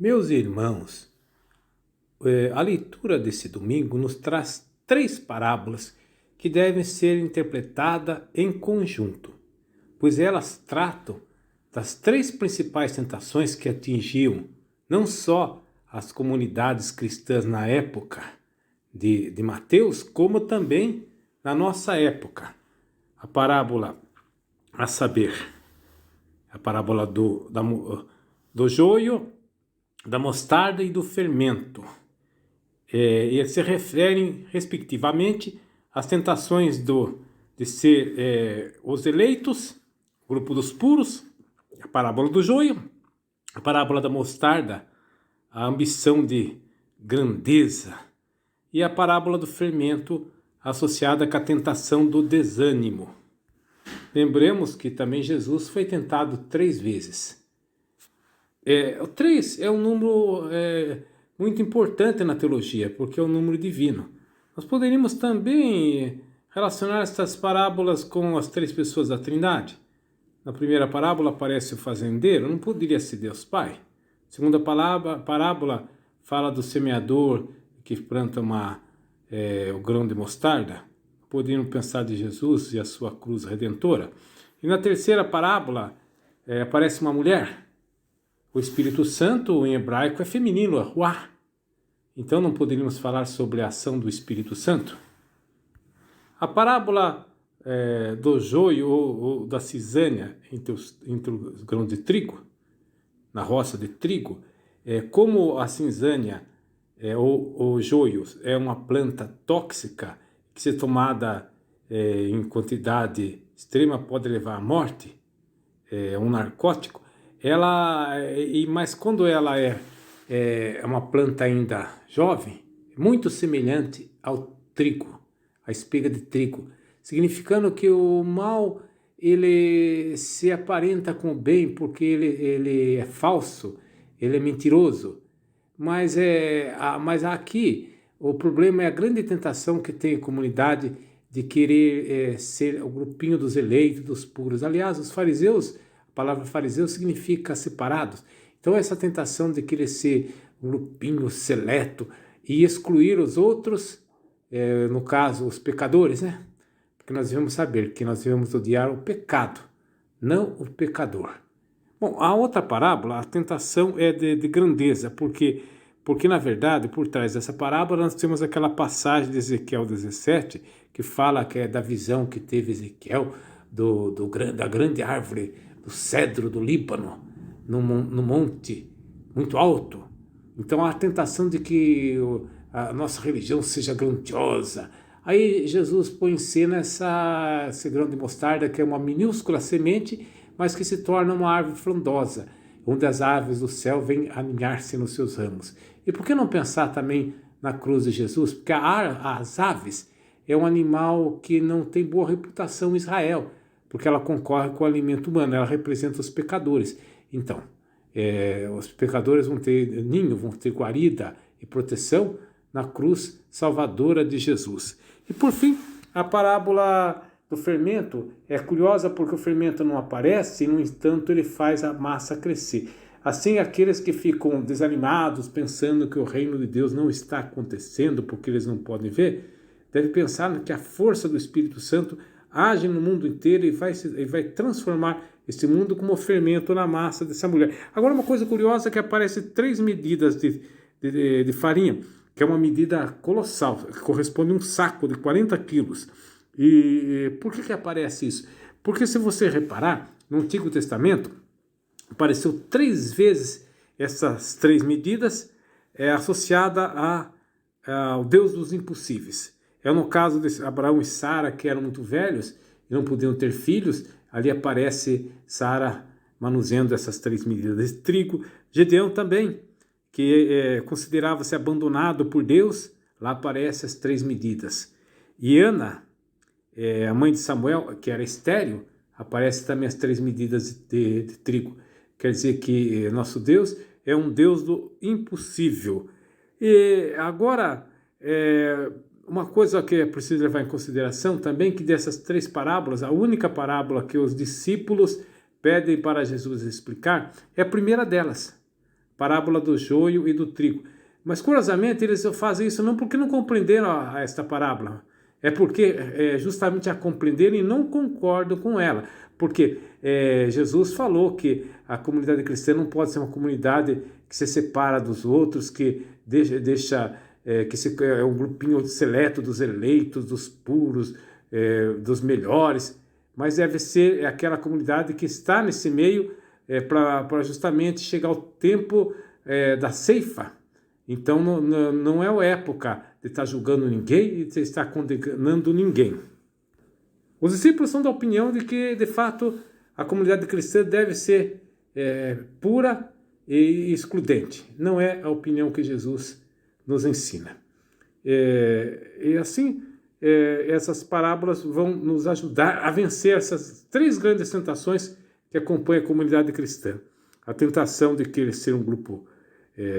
Meus irmãos, a leitura desse domingo nos traz 3 parábolas que devem ser interpretadas em conjunto, pois elas tratam das 3 principais tentações que atingiam não só as comunidades cristãs na época de Mateus, como também na nossa época. A parábola, a saber, a parábola do joio, da mostarda e do fermento. E se referem, respectivamente, às tentações de ser os eleitos, o grupo dos puros, a parábola do joio, a parábola da mostarda, a ambição de grandeza, e a parábola do fermento, associada com a tentação do desânimo. Lembremos que também Jesus foi tentado 3 vezes. O 3 é um número muito importante na teologia, porque é um número divino. Nós poderíamos também relacionar essas parábolas com as 3 pessoas da Trindade. Na primeira parábola aparece o fazendeiro, não poderia ser Deus Pai. A segunda parábola fala do semeador que planta o grão de mostarda. Poderiam pensar de Jesus e a sua cruz redentora. E na terceira parábola aparece uma mulher. O Espírito Santo em hebraico é feminino, é ruá. Então não poderíamos falar sobre a ação do Espírito Santo. A parábola do joio ou da cisânia entre os grãos de trigo, na roça de trigo, como a cisânia ou joio é uma planta tóxica que, se tomada em quantidade extrema, pode levar à morte, um narcótico, mas quando ela é uma planta ainda jovem, muito semelhante ao trigo, a espiga de trigo, significando que o mal ele se aparenta com o bem porque ele é falso, ele é mentiroso. Mas aqui o problema é a grande tentação que tem a comunidade de querer ser o grupinho dos eleitos, dos puros. Aliás, os fariseus, a palavra fariseu significa separados. Então essa tentação de querer ser um grupinho seleto e excluir os outros, no caso os pecadores, né? Porque nós devemos saber que nós devemos odiar o pecado, não o pecador. Bom, a outra parábola, a tentação é de grandeza, porque na verdade, por trás dessa parábola, nós temos aquela passagem de Ezequiel 17, que fala que é da visão que teve Ezequiel da grande árvore, do cedro do Líbano, no monte muito alto. Então há a tentação de que a nossa religião seja grandiosa. Aí Jesus põe em cena esse grão de mostarda, que é uma minúscula semente, mas que se torna uma árvore frondosa, onde as aves do céu vêm aninhar-se nos seus ramos. E por que não pensar também na cruz de Jesus? Porque as aves é um animal que não tem boa reputação em Israel, porque ela concorre com o alimento humano, ela representa os pecadores. Então, os pecadores vão ter ninho, vão ter guarida e proteção na cruz salvadora de Jesus. E por fim, a parábola do fermento é curiosa porque o fermento não aparece e, no entanto, ele faz a massa crescer. Assim, aqueles que ficam desanimados, pensando que o reino de Deus não está acontecendo porque eles não podem ver, devem pensar que a força do Espírito Santo age no mundo inteiro e vai transformar esse mundo como fermento na massa dessa mulher. Agora, uma coisa curiosa é que aparece 3 medidas de farinha, que é uma medida colossal, que corresponde a um saco de 40 quilos. E por que aparece isso? Porque, se você reparar, no Antigo Testamento, apareceu 3 vezes essas 3 medidas associada ao Deus dos impossíveis. No caso de Abraão e Sara, que eram muito velhos e não podiam ter filhos, ali aparece Sara manuseando essas 3 medidas de trigo. Gedeão também, que considerava-se abandonado por Deus, lá aparecem as 3 medidas. E Ana, a mãe de Samuel, que era estéril, aparece também as 3 medidas de trigo. Quer dizer que nosso Deus é um Deus do impossível. E agora, uma coisa que é preciso levar em consideração também, que dessas 3 parábolas, a única parábola que os discípulos pedem para Jesus explicar é a primeira delas. parábola do joio e do trigo. Mas, curiosamente, eles fazem isso não porque não compreenderam esta parábola, é porque justamente a compreenderam e não concordam com ela. Porque Jesus falou que a comunidade cristã não pode ser uma comunidade que se separa dos outros, que é um grupinho seleto dos eleitos, dos puros, dos melhores, mas deve ser aquela comunidade que está nesse meio para justamente chegar ao tempo da ceifa. Então não é a época de estar julgando ninguém e de estar condenando ninguém. Os discípulos são da opinião de que, de fato, a comunidade cristã deve ser pura e excludente. Não é a opinião que Jesus nos ensina. E assim, essas parábolas vão nos ajudar a vencer essas três grandes tentações que acompanham a comunidade cristã. A tentação de querer ser um grupo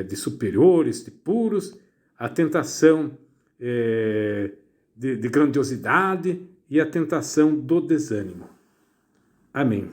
de superiores, de puros, a tentação de grandiosidade e a tentação do desânimo. Amém.